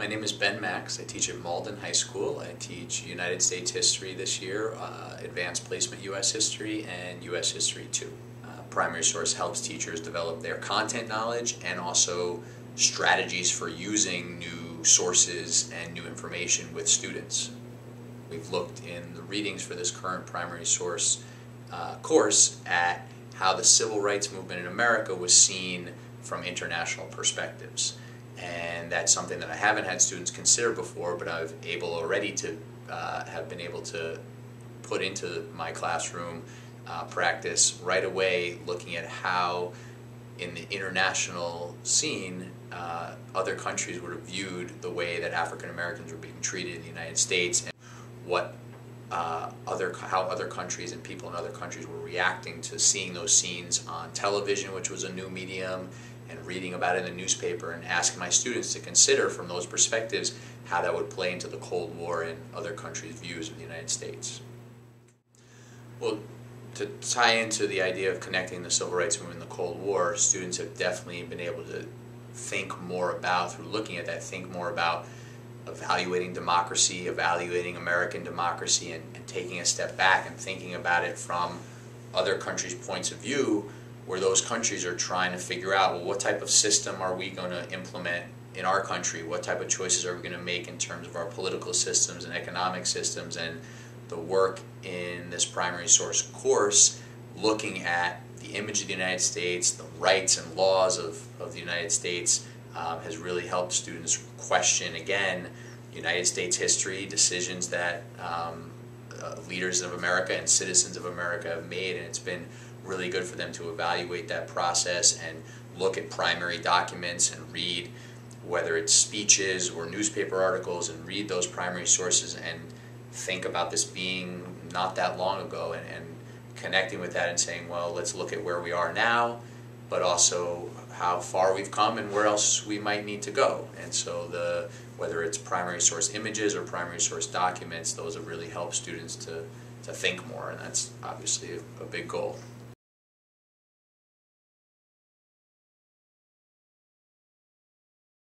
My name is Ben Max. I teach at Malden High School. I teach United States History this year, Advanced Placement U.S. History, and U.S. History 2. Primary Source helps teachers develop their content knowledge and also strategies for using new sources and new information with students. We've looked in the readings for this current Primary Source course at how the civil rights movement in America was seen from international perspectives. And that's something that I haven't had students consider before, but I've been able to put into my classroom practice right away, looking at how in the international scene other countries would have viewed the way that African Americans were being treated in the United States, and what how other countries and people in other countries were reacting to seeing those scenes on television, which was a new medium, and reading about it in the newspaper, and asking my students to consider from those perspectives how that would play into the Cold War and other countries' views of the United States. Well, to tie into the idea of connecting the civil rights movement and the Cold War, students have definitely been able to think more about, through looking at that, think more about evaluating democracy, evaluating American democracy, and taking a step back and thinking about it from other countries' points of view, where those countries are trying to figure out, well, what type of system are we going to implement in our country? What type of choices are we going to make in terms of our political systems and economic systems? And the work in this Primary Source course, looking at the image of the United States, the rights and laws of the United States, has really helped students question, again, United States history, decisions that leaders of America and citizens of America have made, and it's been really good for them to evaluate that process and look at primary documents and read, whether it's speeches or newspaper articles, and read those primary sources and think about this being not that long ago, and connecting with that and saying, well, let's look at where we are now, but also how far we've come and where else we might need to go. And so whether it's primary source images or primary source documents, those have really helped students to think more, and that's obviously a big goal.